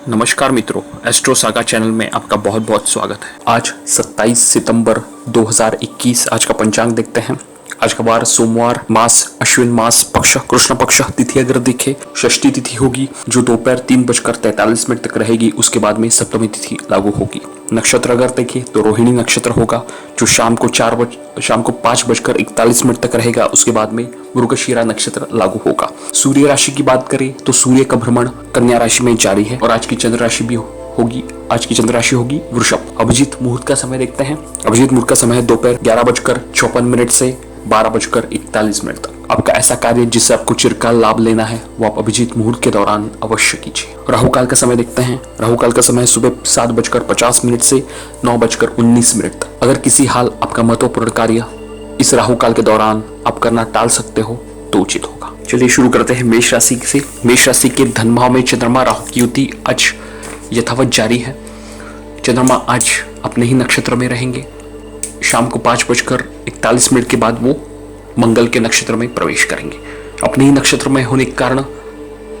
नमस्कार मित्रों, astro saga channel में आपका बहुत बहुत स्वागत है। आज 27 सितंबर 2021 आज का पंचांग देखते हैं। आज का वार सोमवार, मास अश्विन मास, पक्ष कृष्ण पक्ष, तिथि अगर देखें षष्ठी तिथि होगी जो दोपहर 3:43 तक रहेगी। उसके बाद में सप्तमी तिथि लागू होगी। नक्षत्र अगर देखें तो रोहिणी नक्षत्र होगा जो शाम को 5:41 तक रहेगा। उसके बाद में मृगशिरा नक्षत्र लागू होगा। सूर्य राशि की बात करें तो सूर्य का भ्रमण कन्या राशि में जारी है और आज की चंद्र राशि भी होगी। आज की चंद्र राशि होगी वृषभ। अभिजीत मुहूर्त का समय देखते हैं। अभिजीत मुहूर्त का समय दोपहर 11:54 से 12:41 तक। आपका ऐसा कार्य जिससे आपको चिरकाल लाभ लेना है वो आप अभिजीत मुहूर्त के दौरान अवश्य कीजिए। राहु काल का समय देखते हैं। राहु काल का समय सुबह 7:50 से 9:19 तक। अगर किसी हाल आपका महत्वपूर्ण कार्य इस राहु काल के दौरान आप करना टाल सकते हो तो उचित होगा। चलिए शुरू करते हैं मेष राशि से। मेष राशि के धन भाव में चंद्रमा राहु की युति आज यथावत जारी है। चंद्रमा आज अपने ही नक्षत्र में रहेंगे। शाम को 5:41 के बाद वो मंगल के नक्षत्र में प्रवेश करेंगे। अपने ही नक्षत्र में होने के कारण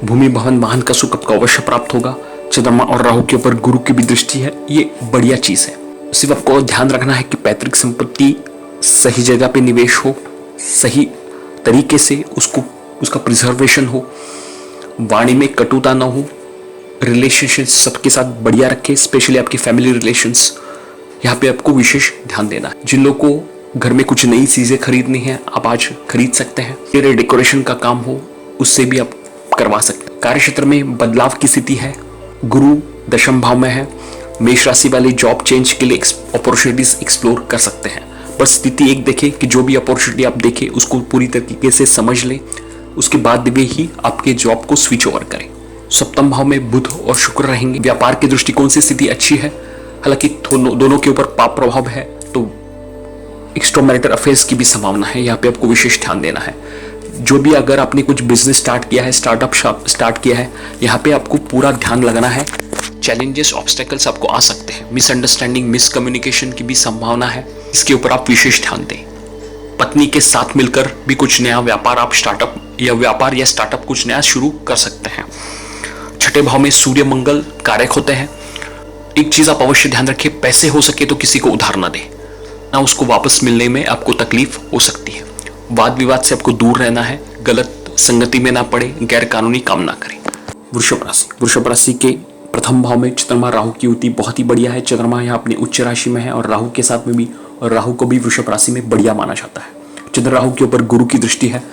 भूमि भवन वाहन का सुख आपको अवश्य प्राप्त होगा। चंद्रमा और राहु के ऊपर गुरु की भी दृष्टि है, ये बढ़िया चीज है। सिर्फ आपको ध्यान रखना है कि पैतृक संपत्ति सही जगह पे निवेश हो, सही तरीके से उसका प्रिजर्वेशन हो, वाणी में कटुता ना हो, रिलेशनशिप सबके साथ बढ़िया रखे, स्पेशली आपकी फैमिली रिलेशंस, यहाँ पे आपको विशेष ध्यान देना है। जिन लोगों को घर में कुछ नई चीजें खरीदनी है आप आज खरीद सकते हैं। तेरे डेकोरेशन का काम हो उससे भी आप करवा सकते हैं। कार्य क्षेत्र में बदलाव की स्थिति है। गुरु दशम भाव में है। मेष राशि वाले जॉब चेंज के लिए अपॉर्चुनिटीज एक्सप्लोर कर सकते हैं। पर स्थिति एक देखें कि जो भी अपॉर्चुनिटी आप देखें उसको पूरी तरीके से समझ लें, उसके बाद भी ही आपके जॉब को स्विच ओवर करें। सप्तम भाव में बुध और शुक्र रहेंगे। व्यापार के दृष्टिकोण से स्थिति अच्छी है, हालांकि दोनों के ऊपर पाप प्रभाव है तो एक्स्ट्रा मैरिटल अफेयर्स की भी संभावना है। यहाँ पे आपको विशेष ध्यान देना है। जो भी अगर आपने कुछ बिजनेस स्टार्ट किया है, स्टार्टअप स्टार्ट किया है, यहाँ पे आपको पूरा ध्यान लगाना है। चैलेंजेस ऑब्स्टेकल्स आपको आ सकते हैं। मिसअंडरस्टैंडिंग मिसकम्युनिकेशन की भी संभावना है, इसके ऊपर आप विशेष ध्यान दें। पत्नी के साथ मिलकर भी कुछ नया व्यापार आप व्यापार या स्टार्टअप कुछ नया शुरू कर सकते हैं। छठे भाव में सूर्य मंगल कारक होते हैं। एक चीज आप अवश्य ध्यान रखिए, पैसे हो सके तो किसी को उधार ना दे, ना उसको वापस मिलने में आपको तकलीफ हो सकती है। वाद विवाद से आपको दूर रहना है। गलत संगति में ना पड़े, गैर कानूनी काम ना करें। वृषभ राशि के प्रथम भाव में चंद्रमा राहु की युति बहुत ही बढ़िया है। चंद्रमा यहाँ अपनी उच्च राशि में है और राहु के साथ में भी, और राहु को भी वृषभ राशि में बढ़िया माना जाता है। चंद्र राहु के ऊपर गुरु की दृष्टि है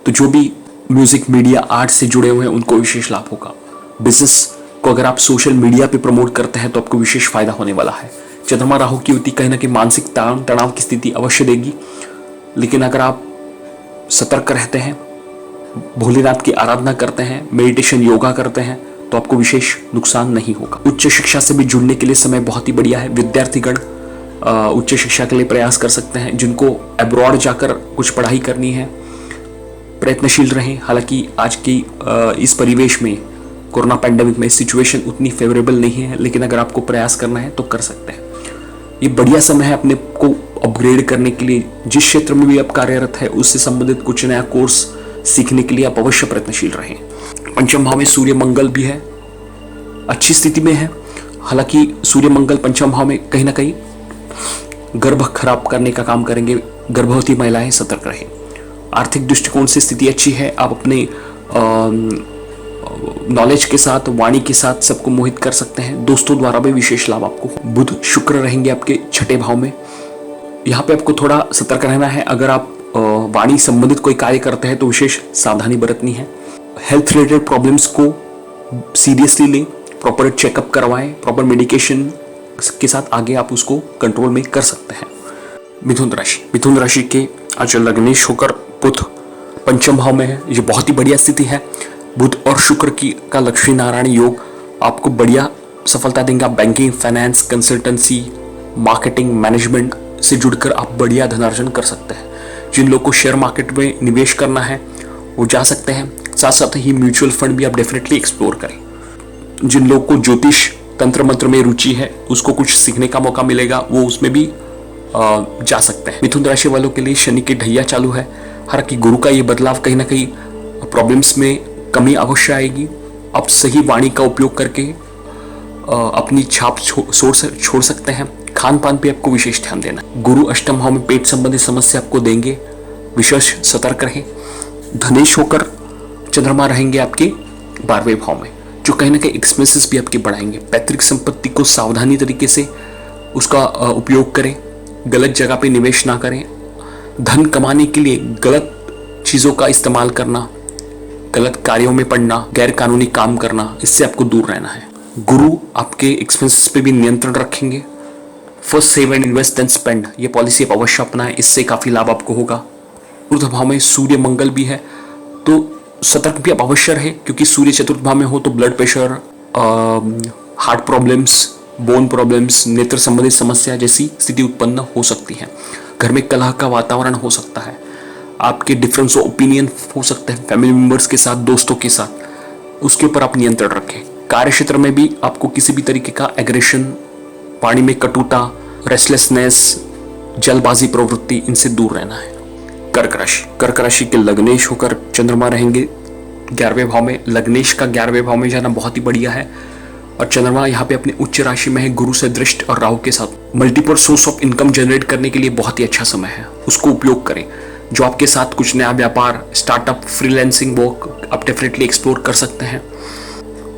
तो जो भी म्यूजिक मीडिया आर्ट से जुड़े हुए हैं उनको विशेष लाभ होगा। बिजनेस को अगर आप सोशल मीडिया पे प्रमोट करते हैं तो आपको विशेष फायदा होने वाला है। चंद्रमा राहु की युति कहीं ना कहीं मानसिक तनाव की स्थिति अवश्य देगी, लेकिन अगर आप सतर्क रहते हैं, भोलेनाथ की आराधना करते हैं, मेडिटेशन योगा करते हैं तो आपको विशेष नुकसान नहीं होगा। उच्च शिक्षा से भी जुड़ने के लिए समय बहुत ही बढ़िया है। विद्यार्थीगण उच्च शिक्षा के लिए प्रयास कर सकते हैं। जिनको अब्रॉड जाकर कुछ पढ़ाई करनी है प्रयत्नशील रहें। हालांकि आज की इस परिवेश में, कोरोना पैंडेमिक में सिचुएशन उतनी फेवरेबल नहीं है, लेकिन अगर आपको प्रयास करना है तो कर सकते हैं। ये बढ़िया समय है अपने को अपग्रेड करने के लिए। जिस क्षेत्र में भी आप कार्यरत है उससे संबंधित कुछ नया कोर्स सीखने के लिए आप अवश्य प्रयत्नशील रहें। पंचम भाव में सूर्य मंगल भी है, अच्छी स्थिति में है। हालांकि सूर्य मंगल पंचम भाव में कहीं ना कहीं गर्भ खराब करने का काम करेंगे। गर्भवती महिलाएं सतर्क रहें। आर्थिक दृष्टिकोण से स्थिति अच्छी है। आप अपने नॉलेज के साथ, वाणी के साथ सबको मोहित कर सकते हैं। दोस्तों द्वारा भी विशेष लाभ आपको। बुध शुक्र रहेंगे आपके छठे भाव में। यहाँ पे आपको थोड़ा सतर्क रहना है। अगर आप वाणी संबंधित कोई कार्य करते हैं तो विशेष सावधानी बरतनी है। हेल्थ रिलेटेड प्रॉब्लम्स को सीरियसली लें, प्रॉपर चेकअप करवाएं, प्रॉपर मेडिकेशन के साथ आगे आप उसको कंट्रोल में कर सकते हैं। मिथुन राशि के आज लग्नेश होकर बुध पंचम भाव में है। ये बहुत ही बढ़िया स्थिति है। बुध और शुक्र का लक्ष्मी नारायण योग आपको बढ़िया सफलता देंगे। Banking, finance, consultancy, marketing, management से जुड़कर आप बढ़िया धनार्जन कर सकते हैं। जिन लोगों को शेयर मार्केट में निवेश करना है वो जा सकते हैं। साथ साथ ही म्यूचुअल फंड भी आप डेफिनेटली एक्सप्लोर करें। जिन लोगों को ज्योतिष तंत्र मंत्र में रुचि है उसको कुछ सीखने का मौका मिलेगा, वो उसमें भी जा सकते हैं। मिथुन राशि वालों के लिए शनि की ढैया चालू है। हालांकि गुरु का ये बदलाव कहीं ना कहीं प्रॉब्लम्स में कमी अवश्य आएगी। आप सही वाणी का उपयोग करके अपनी छाप छोड़ सकते हैं। खान पान पे आपको विशेष ध्यान देना है। गुरु अष्टम भाव में पेट संबंधी समस्या आपको देंगे, विशेष सतर्क रहें। धनेश होकर चंद्रमा रहेंगे आपके 12वें भाव में, जो कहीं ना कहीं एक्सपेंसेस भी आपके बढ़ाएंगे। पैतृक संपत्ति को सावधानी तरीके से उसका उपयोग करें, गलत जगह पे निवेश ना करें। धन कमाने के लिए गलत चीज़ों का इस्तेमाल करना, गलत कार्यों में पड़ना, गैर कानूनी काम करना, इससे आपको दूर रहना है। गुरु आपके एक्सपेंसेस पे भी नियंत्रण रखेंगे। First save and invest then spend, ये पॉलिसी आप अवश्य अपनाएं, इससे काफ़ी लाभ आपको होगा। चतुर्थ भाव में सूर्य मंगल भी है, तो सतर्क भी आप अवश्य रहे, क्योंकि सूर्य चतुर्थ भाव में हो तो blood pressure, heart problems, bone problems, नेत्र संबंधित समस्या जैसी स्थिति उत्पन्न हो सकती है। घर में कलह का वातावरण हो सकता है, आपके डिफरेंस ऑफ ओपिनियन हो सकते हैं फैमिली मेंबर्स के साथ, दोस्तों के साथ, उसके ऊपर आप नियंत्रण रखें। कार्य क्षेत्र में भी आपको किसी भी तरीके का एग्रेशन, वाणी में कटुता, रेस्टलेसनेस, जल्दबाजी प्रवृत्ति, इनसे दूर रहना है। कर्क राशि के लग्नेश होकर चंद्रमा रहेंगे 11वें भाव में। लग्नेश का 11वें भाव में जाना बहुत ही बढ़िया है, और चंद्रमा यहाँ पे अपने उच्च राशि में है, गुरु से दृष्ट और राहु के साथ। Multiple source of income generate करने के लिए बहुत ही अच्छा समय है, उसको उपयोग करें। जो आपके साथ कुछ नया व्यापार, स्टार्टअप, फ्रीलांसिंग वर्क आप डेफिनेटली एक्सप्लोर कर सकते हैं।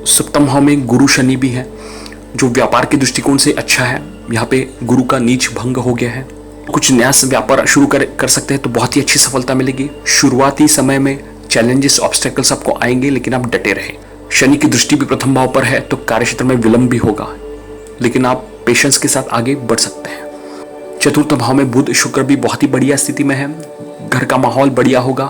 सप्तम भाव में गुरु शनि भी है, जो व्यापार के दृष्टिकोण से अच्छा है। यहाँ पे गुरु का नीच भंग हो गया है। कुछ नया व्यापार शुरू कर सकते हैं तो बहुत ही अच्छी सफलता मिलेगी। शुरुआती समय में चैलेंजेस, ऑब्स्टेकल्स आपको आएंगे, लेकिन आप डटे रहे। शनि की दृष्टि भी प्रथम भाव पर है, तो कार्यक्षेत्र में विलंब भी होगा, लेकिन आप पेशेंस के साथ आगे बढ़ सकते हैं। चतुर्थ भाव में बुध शुक्र भी बहुत ही बढ़िया स्थिति में है। घर का माहौल बढ़िया होगा,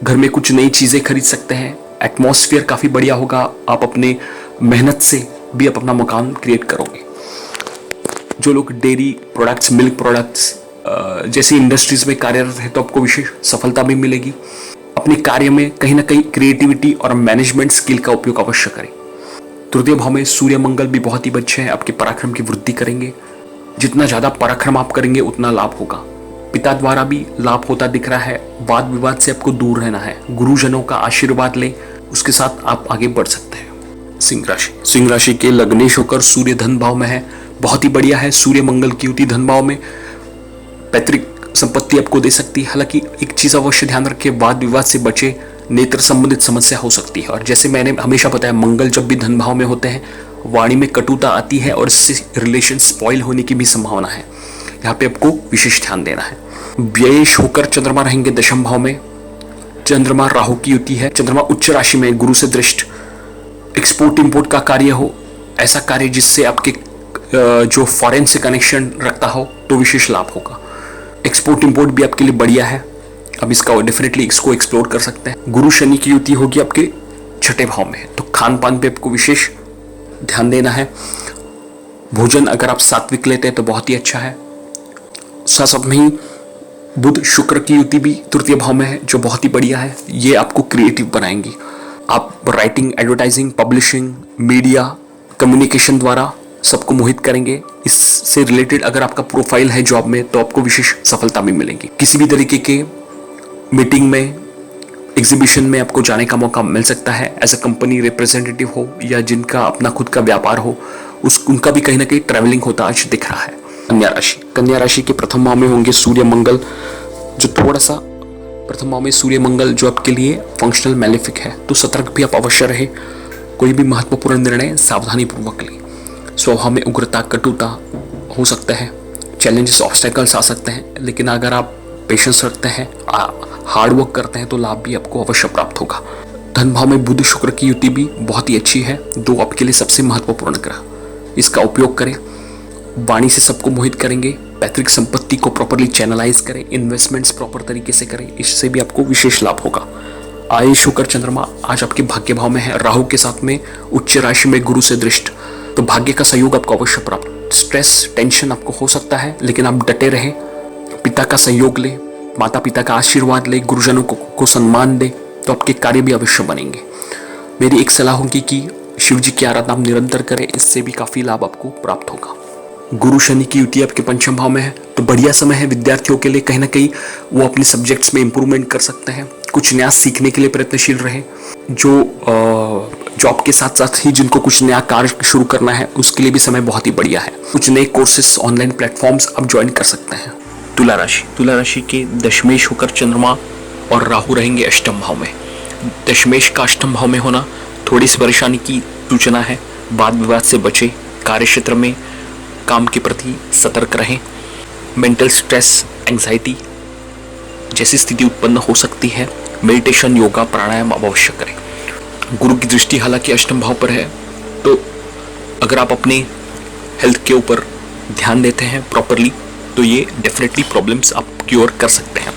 घर में कुछ नई चीजें खरीद सकते हैं, एटमॉस्फेयर काफी बढ़िया होगा। आप अपने मेहनत से भी आप अपना मकान क्रिएट करोगे। जो लोग डेयरी प्रोडक्ट्स, मिल्क प्रोडक्ट्स जैसी इंडस्ट्रीज में कार्यरत है, तो आपको विशेष सफलता भी मिलेगी। अपने कार्य में कहीं ना कहीं क्रिएटिविटी और मैनेजमेंट स्किल का उपयोग अवश्य करें। तृतीय भाव में सूर्य मंगल भी बहुत ही अच्छे हैं, आपके पराक्रम की वृद्धि करेंगे। जितना ज्यादा पराक्रम आप करेंगे उतना लाभ होगा। पिता द्वारा भी लाभ होता दिख रहा है। वाद विवाद से आपको दूर रहना है। गुरुजनों का आशीर्वाद ले, उसके साथ आप आगे बढ़ सकते हैं। सिंह राशि के लग्नेश होकर सूर्य धन भाव में है, बहुत ही बढ़िया है। सूर्य मंगल की युति धन भाव में पैतृक संपत्ति आपको दे सकती है। हालांकि एक चीज अवश्य ध्यान रखें, वाद विवाद से बचे, नेत्र संबंधित समस्या हो सकती है। और जैसे मैंने हमेशा बताया, मंगल जब भी धन भाव में होते हैं, वाणी में कटुता आती है और इससे रिलेशन स्पॉइल होने की भी संभावना है। यहाँ पे आपको विशेष ध्यान देना है। व्ययेश होकर चंद्रमा रहेंगे दशम भाव में। चंद्रमा राहु की युति है। चंद्रमा उच्च राशि में, गुरु से दृष्ट। एक्सपोर्ट इंपोर्ट का कार्य हो, ऐसा कार्य जिससे आपके जो फॉरेन से कनेक्शन रखता हो, तो विशेष लाभ होगा। एक्सपोर्ट इंपोर्ट भी आपके लिए बढ़िया है, अब इसका डेफिनेटली इसको एक्सप्लोर कर सकते हैं। गुरु शनि की युति होगी आपके छठे भाव में, तो खान पान पे आपको विशेष ध्यान देना है। भोजन अगर आप सात्विक लेते हैं तो बहुत ही अच्छा है। साथ में ही बुध शुक्र की युति भी तृतीय भाव में है, जो बहुत ही बढ़िया है। ये आपको क्रिएटिव बनाएंगी। आप writing, advertising, publishing, media, communication द्वारा सबको मोहित करेंगे। इससे रिलेटेड अगर आपका प्रोफाइल है जॉब में, तो आपको विशेष सफलता भी मिलेगी। किसी भी तरीके के मीटिंग में, एग्जीबिशन में आपको जाने का मौका मिल सकता है। एज अ कंपनी रिप्रेजेंटेटिव हो या जिनका अपना खुद का व्यापार हो, उनका भी कहीं ना कहीं ट्रैवलिंग होता आज दिख रहा है। कन्या राशि के प्रथम भाव में होंगे सूर्य मंगल, जो थोड़ा सा प्रथम भाव में सूर्य मंगल जो आपके लिए फंक्शनल मैलेफिक है, तो सतर्क भी आप अवश्य रहे। कोई भी महत्वपूर्ण निर्णय सावधानी पूर्वक लें। स्वभाव में उग्रता, कटुता हो सकता है, चैलेंजेस, ऑब्स्टेकल्स आ सकते हैं, लेकिन अगर आप पेशेंस रखते हैं, हार्ड वर्क करते हैं, तो लाभ भी आपको अवश्य प्राप्त होगा। धन भाव में बुध शुक्र की युति भी बहुत ही अच्छी है, दो आपके लिए सबसे महत्वपूर्ण ग्रह। इसका उपयोग करें, वाणी से सबको मोहित करेंगे। पैतृक संपत्ति को प्रॉपरली चैनलाइज करें, इन्वेस्टमेंट्स प्रॉपर तरीके से करें, इससे भी आपको विशेष लाभ होगा। आयुष शुक्र चंद्रमा आज आपके भाग्य भाव में है, राहु के साथ में, उच्च राशि में, गुरु से दृष्ट, तो भाग्य का सहयोग आपको अवश्य प्राप्त। स्ट्रेस, टेंशन आपको हो सकता है, लेकिन आप डटे रहे। पिता का सहयोग ले, माता पिता का आशीर्वाद ले, गुरुजनों को सम्मान दे, तो आपके कार्य भी अवश्य बनेंगे। मेरी एक सलाह होगी कि शिव जी की आराधना आप निरंतर करें, इससे भी काफी लाभ आपको प्राप्त होगा। गुरु शनि की युति आपके पंचम भाव में है, तो बढ़िया समय है विद्यार्थियों के लिए। कहीं ना कहीं वो अपने सब्जेक्ट्स में इंप्रूवमेंट कर सकते हैं। कुछ नया सीखने के लिए प्रयत्नशील रहे। जो जॉब के साथ साथ ही जिनको कुछ नया कार्य शुरू करना है उसके लिए भी समय बहुत ही बढ़िया है। कुछ नए कोर्सेस, ऑनलाइन प्लेटफॉर्म्स आप ज्वाइन कर सकते हैं। तुला राशि के दशमेश होकर चंद्रमा और राहु रहेंगे अष्टम भाव में। दशमेश का अष्टम भाव में होना थोड़ी सी परेशानी की सूचना है। वाद विवाद से बचे, कार्य क्षेत्र में काम के प्रति सतर्क रहें। मेंटल स्ट्रेस, एंजाइटी जैसी स्थिति उत्पन्न हो सकती है। मेडिटेशन, योगा, प्राणायाम अवश्य करें। गुरु की दृष्टि हालांकि अष्टम भाव पर है, तो अगर आप अपने हेल्थ के ऊपर ध्यान देते हैं प्रॉपरली तो ये डेफिनेटली प्रॉब्लम्स आप क्योर कर सकते हैं।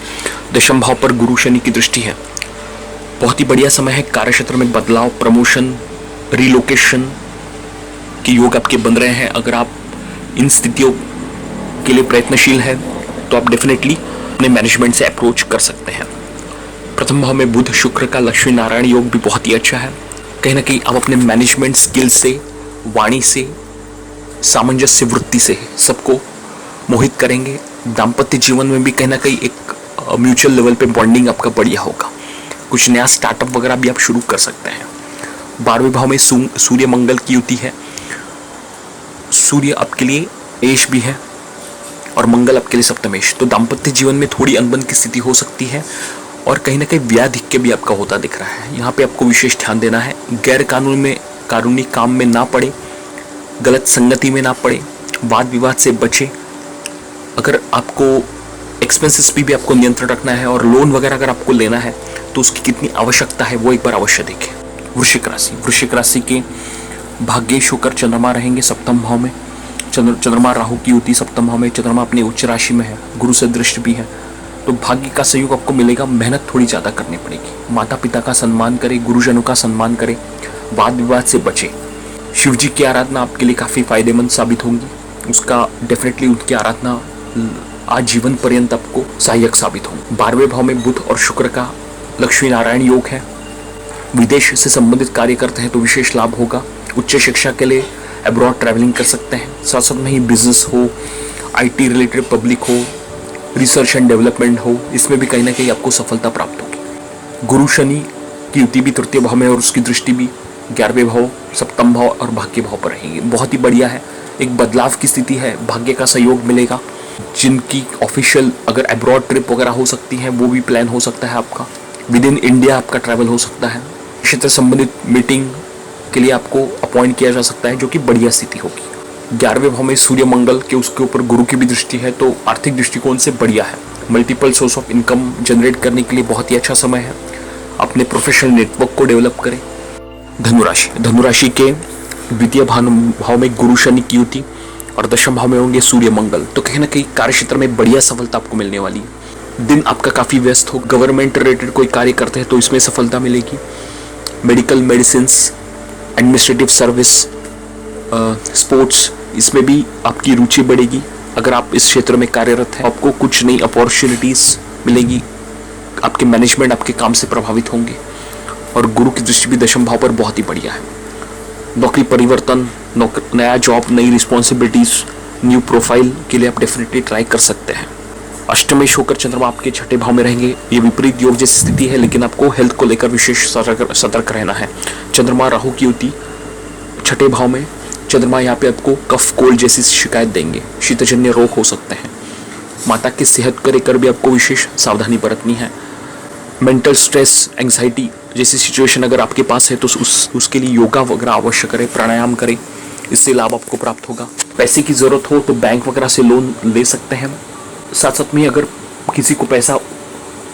दशम भाव पर गुरु शनि की दृष्टि है। बहुत ही बढ़िया समय है। कार्य क्षेत्र में बदलाव, प्रमोशन, रिलोकेशन के योग आपके बन रहे हैं। अगर आप इन स्थितियों के लिए प्रयत्नशील हैं तो आप डेफिनेटली अपने मैनेजमेंट से अप्रोच कर सकते हैं। प्रथम भाव में बुध शुक्र का लक्ष्मी नारायण योग भी बहुत ही अच्छा है। कहीं ना कहीं आप अपने मैनेजमेंट स्किल से, वाणी से, सामंजस्य वृत्ति से सबको मोहित करेंगे। दाम्पत्य जीवन में भी कहीं ना कहीं एक म्यूचुअल लेवल पे बॉन्डिंग आपका बढ़िया होगा। कुछ नया स्टार्टअप वगैरह भी आप शुरू कर सकते हैं। 12वें भाव में सूर्य मंगल की युति है। सूर्य आपके लिए एश भी है और मंगल आपके लिए सप्तमेश, तो दाम्पत्य जीवन में थोड़ी अनबन की स्थिति हो सकती है और कहीं ना कहीं व्याधिक्य भी आपका होता दिख रहा है। यहाँ पे आपको विशेष ध्यान देना है। गैर कानूनी काम में ना पड़े, गलत संगति में ना पड़े, वाद विवाद से बचे। अगर आपको एक्सपेंसेस भी आपको नियंत्रण रखना है और लोन वगैरह अगर आपको लेना है तो उसकी कितनी आवश्यकता है वो एक बार अवश्य देखें। वृश्चिक राशि के भाग्येश होकर चंद्रमा रहेंगे सप्तम भाव में। चंद्रमा राहु की युति सप्तम भाव में। चंद्रमा अपनी उच्च राशि में है, गुरु से दृष्टि भी है, तो भाग्य का सहयोग आपको मिलेगा। मेहनत थोड़ी ज़्यादा करनी पड़ेगी। माता पिता का सम्मान करें, गुरुजनों का सम्मान करें, वाद विवाद से बचें। शिव जी की आराधना आपके लिए काफ़ी फायदेमंद साबित होंगी। उसका डेफिनेटली उनकी आराधना आजीवन पर्यंत आपको सहायक साबित होंगे। 12वें भाव में बुध और शुक्र का लक्ष्मी नारायण योग है। विदेश से संबंधित कार्य करते हैं तो विशेष लाभ होगा। उच्च शिक्षा के लिए अब्रॉड ट्रैवलिंग कर सकते हैं। साथ साथ में ही बिजनेस हो, आईटी रिलेटेड पब्लिक हो, रिसर्च एंड डेवलपमेंट हो, इसमें भी कहीं ना कहीं आपको सफलता प्राप्त होगी। गुरु शनि की युति भी तृतीय भाव में और उसकी दृष्टि भी 11वें भाव, सप्तम भाव और भाग्य भाव पर रहेगी। बहुत ही बढ़िया है। एक बदलाव की स्थिति है, भाग्य का सहयोग मिलेगा। जिनकी ऑफिशियल अगर अब्रॉड ट्रिप वगैरह हो सकती है वो भी प्लान हो सकता है आपका। विद इन इंडिया आपका ट्रैवल हो सकता है। क्षेत्र संबंधित मीटिंग के लिए आपको अपॉइंट किया जा सकता है, जो कि बढ़िया स्थिति होगी। 11वें भाव में सूर्य मंगल के उसके ऊपर गुरु की भी दृष्टि है, तो आर्थिक दृष्टिकोण से बढ़िया है। Multiple source of income generate करने के लिए बहुत ही अच्छा समय है। अपने प्रोफेशनल नेटवर्क को डेवलप करें। धनुराशि के द्वितीय भाव में गुरु शनि की युति और दशम भाव में होंगे सूर्य मंगल, तो कहीं ना कहीं कार्य क्षेत्र में बढ़िया सफलता आपको मिलने वाली है। दिन आपका काफ़ी व्यस्त हो। गवर्नमेंट रिलेटेड कोई कार्य करते हैं तो इसमें सफलता मिलेगी। Medical, medicines, administrative service, sports, इसमें भी आपकी रुचि बढ़ेगी। अगर आप इस क्षेत्र में कार्यरत हैं आपको कुछ नई अपॉर्चुनिटीज़ मिलेगी। आपके मैनेजमेंट आपके काम से प्रभावित होंगे और गुरु की दृष्टि भी दशम भाव पर बहुत ही बढ़िया है। नौकरी परिवर्तन, नया जॉब, नई रिस्पॉन्सिबिलिटीज, न्यू प्रोफाइल के लिए आप डेफिनेटली ट्राई कर सकते हैं। अष्टमेश होकर चंद्रमा आपके छठे भाव में रहेंगे। ये विपरीत योग जैसी स्थिति है, लेकिन आपको हेल्थ को लेकर विशेष सतर्क रहना है। चंद्रमा राहु की युति छठे भाव में। चंद्रमा यहाँ पे आपको कफ, कोल्ड जैसी शिकायत देंगे। शीतजन्य रोग हो सकते हैं। माता की सेहत को लेकर भी आपको विशेष सावधानी बरतनी है। मेंटल स्ट्रेस, एंग्जाइटी जैसी सिचुएशन अगर आपके पास है तो उसके लिए योगा वगैरह अवश्य करें, प्राणायाम करें, इससे लाभ आपको प्राप्त होगा। पैसे की ज़रूरत हो तो बैंक वगैरह से लोन ले सकते हैं। साथ साथ में अगर किसी को पैसा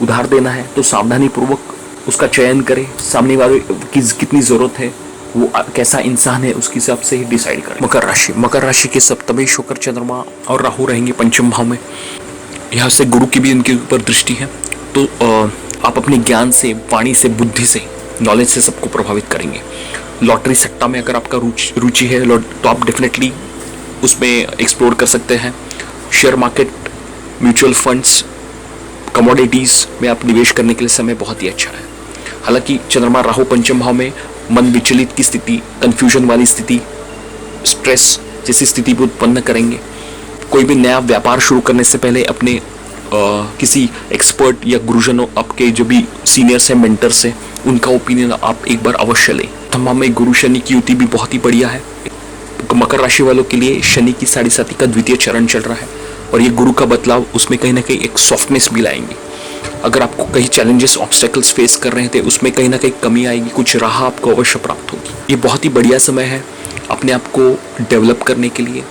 उधार देना है तो सावधानी पूर्वक उसका चयन करें। सामने वाले की कितनी ज़रूरत है, वो कैसा इंसान है, उसके हिसाब से ही डिसाइड करें। मकर राशि के सप्तमेश होकर चंद्रमा और राहु रहेंगे पंचम भाव में। यहाँ से गुरु की भी उनके ऊपर दृष्टि है, तो आप अपने ज्ञान से, वाणी से, बुद्धि से, नॉलेज से सबको प्रभावित करेंगे। लॉटरी सट्टा में अगर आपका रुचि है तो आप डेफिनेटली उसमें एक्सप्लोर कर सकते हैं। Share market, mutual funds, commodities में आप निवेश करने के लिए समय बहुत ही अच्छा है। हालांकि चंद्रमा राहु पंचम भाव में मन विचलित की स्थिति, कन्फ्यूजन वाली स्थिति, स्ट्रेस जैसी स्थिति भी उत्पन्न करेंगे। कोई भी नया व्यापार शुरू करने से पहले अपने किसी एक्सपर्ट या गुरुजनों, आपके जो भी सीनियर्स हैं, मेंटर्स हैं, उनका ओपिनियन आप एक बार अवश्य लें। थम्मा में गुरु शनि की युति भी बहुत ही बढ़िया है। मकर राशि वालों के लिए शनि की 7.5 का द्वितीय चरण चल रहा है और ये गुरु का बदलाव उसमें कहीं ना कहीं एक सॉफ्टनेस भी लाएंगे। अगर आपको कहीं चैलेंजेस ऑब्स्टेकल्स फेस कर रहे थे उसमें कहीं ना कहीं कमी आएगी, कुछ राह आपको अवश्य प्राप्त होगी। ये बहुत ही बढ़िया समय है अपने आप को डेवलप करने के लिए।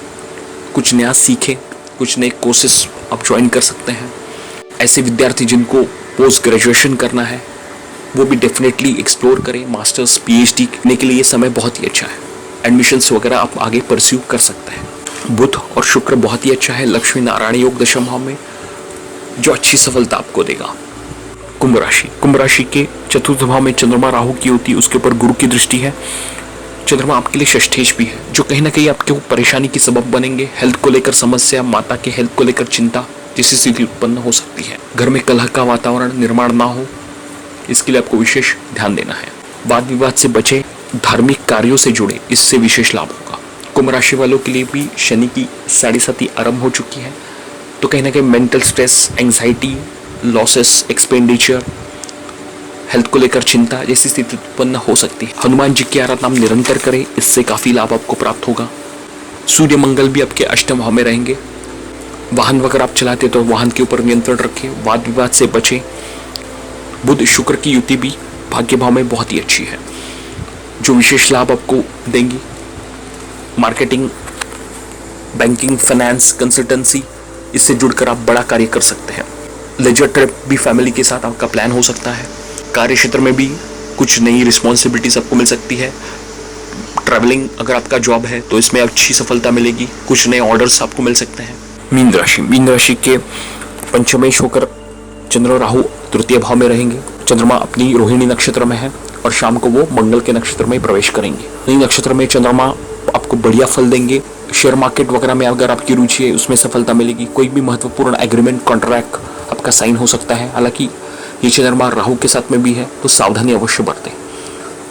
कुछ नया सीखें, कुछ नए कोर्सेस आप ज्वाइन कर सकते हैं। ऐसे विद्यार्थी जिनको पोस्ट ग्रेजुएशन करना है वो भी डेफिनेटली एक्सप्लोर करें। मास्टर्स पीएचडी करने के लिए ये समय बहुत ही अच्छा है। एडमिशन्स वगैरह आप आगे परस्यू कर सकते हैं। बुध और शुक्र बहुत ही अच्छा है। लक्ष्मी नारायण योग दशम भाव में जो अच्छी सफलता आपको देगा। कुंभ राशि के चतुर्थ भाव में चंद्रमा राहु की होती है, उसके ऊपर गुरु की दृष्टि है। चंद्रमा आपके लिए षष्ठेश भी है, जो कहीं ना कहीं आपके परेशानी की सबब बनेंगे। हेल्थ को लेकर समस्या, माता के हेल्थ को लेकर चिंता जैसी स्थिति उत्पन्न हो सकती है। घर में कलह का वातावरण निर्माण ना हो, इसके लिए आपको विशेष ध्यान देना है। वाद विवाद से बचे, धार्मिक कार्यों से जुड़े, इससे विशेष लाभ होगा। कुंभ राशि वालों के लिए भी शनि की 7.5 आरंभ हो चुकी है, तो कहीं ना कहीं mental stress, anxiety, losses, expenditure, health को लेकर चिंता जैसी स्थिति उत्पन्न हो सकती है। हनुमान जी की आराधना आप निरंतर करें, इससे काफी लाभ आपको प्राप्त होगा। सूर्य मंगल भी आपके अष्टम भाव में रहेंगे। वाहन वगैरह आप चलाते तो वाहन के ऊपर नियंत्रण रखें, वाद विवाद से बचें। बुध शुक्र की युति भी भाग्य भाव में बहुत ही अच्छी है, जो विशेष लाभ आपको देंगी। मार्केटिंग, बैंकिंग, फाइनेंस, कंसल्टेंसी, इससे जुड़कर आप बड़ा कार्य कर सकते हैं। लेजर ट्रिप भी फैमिली के साथ आपका प्लान हो सकता है। कार्य क्षेत्र में भी कुछ नई रिस्पॉन्सिबिलिटीज आपको मिल सकती है। ट्रैवलिंग अगर आपका जॉब है तो इसमें अच्छी सफलता मिलेगी। कुछ नए ऑर्डर्स आपको मिल सकते हैं। मीन राशि के पंचमेश होकर चंद्र राहु तृतीय भाव में रहेंगे। चंद्रमा अपनी रोहिणी नक्षत्र में है और शाम को वो मंगल के नक्षत्र में प्रवेश करेंगे। रोहिणी नक्षत्र में चंद्रमा आपको बढ़िया फल देंगे। शेयर मार्केट वगैरह में अगर आपकी रुचि है उसमें सफलता मिलेगी। कोई भी महत्वपूर्ण एग्रीमेंट, कॉन्ट्रैक्ट आपका साइन हो सकता है। हालांकि ये चंद्रमा राहु के साथ में भी है, तो सावधानी अवश्य बरतें।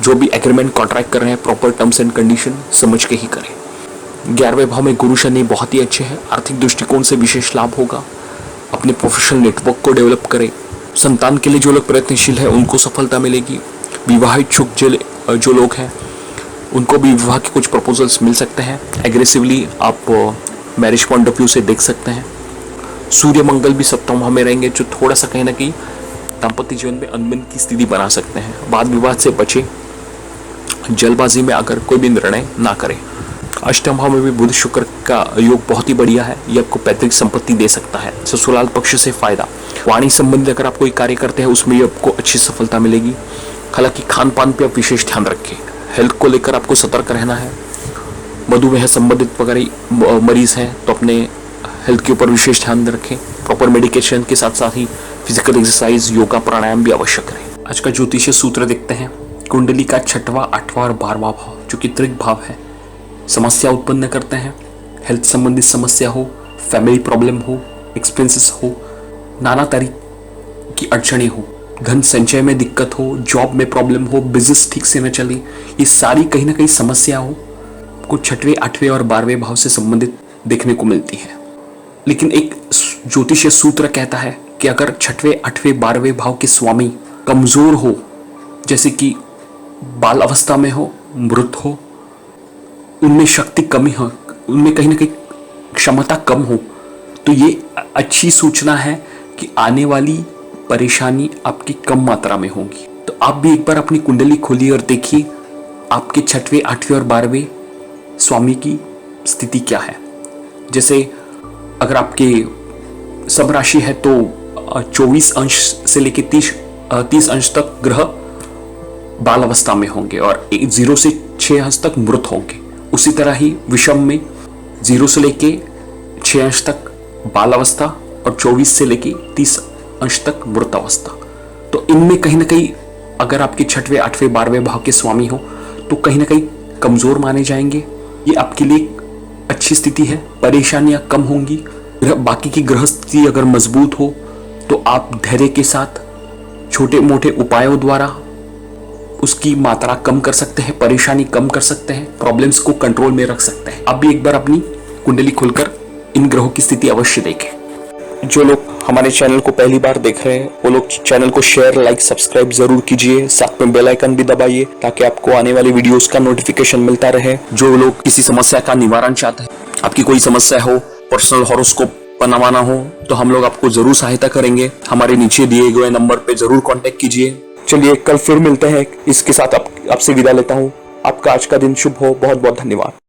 जो भी एग्रीमेंट, कॉन्ट्रैक्ट कर रहे हैं, प्रॉपर टर्म्स एंड कंडीशन समझ के ही करें। 11वें भाव में गुरु शनि बहुत ही अच्छे हैं। आर्थिक दृष्टिकोण से विशेष लाभ होगा। अपने प्रोफेशनल नेटवर्क को डेवलप करें। संतान के लिए जो लोग प्रयत्नशील है उनको सफलता मिलेगी। विवाह इच्छुक जो लोग हैं उनको भी विवाह के कुछ प्रपोजल्स मिल सकते हैं। एग्रेसिवली आप मैरिज पॉइंट ऑफ व्यू से देख सकते हैं। सूर्य मंगल भी सप्तम भाव में रहेंगे, जो थोड़ा सा कहीं ना कहीं दाम्पत्य जीवन में अनबन की स्थिति बना सकते हैं। वाद विवाद से बचे, जल्दबाजी में आकर कोई भी निर्णय ना करें। अष्टम भाव में भी बुध शुक्र का योग बहुत ही बढ़िया है। ये आपको पैतृक संपत्ति दे सकता है। ससुराल पक्ष से फायदा। वाणी संबंधित अगर आप कोई कार्य करते हैं उसमें भी आपको अच्छी सफलता मिलेगी। हालांकि खान पान पे आप विशेष ध्यान रखें। हेल्थ को लेकर आपको सतर्क रहना है। मधुमेह संबंधित वगैरह मरीज हैं तो अपने हेल्थ के ऊपर विशेष ध्यान रखें। प्रॉपर मेडिकेशन के साथ साथ ही फिजिकल एक्सरसाइज, योगा, प्राणायाम भी अवश्य करें। आज का ज्योतिषीय सूत्र देखते हैं। कुंडली का 6वां, 8वां और 12वां भाव जो कि त्रिक भाव है, समस्या उत्पन्न करते हैं। हेल्थ संबंधित समस्या हो, फैमिली प्रॉब्लम हो, एक्सपेंसेस हो, नाना तरीके की अड़चने हो, धन संचय में दिक्कत हो, जॉब में प्रॉब्लम हो, बिजनेस ठीक से न चले, ये सारी कहीं ना कहीं समस्या हो को 6वें, 8वें और 12वें भाव से संबंधित देखने को मिलती है। लेकिन एक ज्योतिषीय सूत्र कहता है कि अगर 6वें, 8वें, 12वें भाव के स्वामी कमजोर हो, जैसे कि बाल अवस्था में हो, मृत हो, उनमें शक्ति कमी हो, उनमें कहीं ना कहीं क्षमता कम हो, तो ये अच्छी सूचना है कि आने वाली परेशानी आपकी कम मात्रा में होगी। तो आप भी एक बार अपनी कुंडली खोलिए और देखिए आपके 6वें, 8वें और 12वें स्वामी की स्थिति क्या है। जैसे अगर आपके सब राशि है तो 24 अंश से लेकर 30 अंश तक ग्रह बाल अवस्था में होंगे और 0 से 6 अंश तक मृत होंगे। उसी तरह ही विषम में 0 से लेके 6 अंश तक बाल अवस्था और 24 से लेके 30 अंश तक मृत अवस्था। तो इनमें कहीं ना कहीं अगर आपके 6वें, 8वें, 12वें भाव के स्वामी हो तो कहीं ना कहीं कमजोर माने जाएंगे। ये आपके लिए अच्छी स्थिति है, परेशानियां कम होंगी। बाकी की ग्रह स्थिति अगर मजबूत हो तो आप धैर्य के साथ छोटे मोटे उपायों द्वारा उसकी मात्रा कम कर सकते हैं, परेशानी कम कर सकते हैं, प्रॉब्लम्स को कंट्रोल में रख सकते हैं। आप भी एक बार अपनी कुंडली खोलकर इन ग्रहों की स्थिति अवश्य देखें। जो लोग हमारे चैनल को पहली बार देख रहे हैं वो लोग चैनल को शेयर, लाइक, सब्सक्राइब जरूर कीजिए। साथ में बेल आइकन भी दबाइए ताकि आपको आने वाली वीडियोस का नोटिफिकेशन मिलता रहे। जो लोग किसी समस्या का निवारण चाहते हैं, आपकी कोई समस्या हो, पर्सनल हॉरोस्कोप बनवाना हो, तो हम लोग आपको जरूर सहायता करेंगे। हमारे नीचे दिए गए नंबर पे जरूर कांटेक्ट कीजिए। चलिए कल फिर मिलते हैं। इसके साथ आपसे विदा लेता हूँ। आपका आज का दिन शुभ हो। बहुत बहुत धन्यवाद।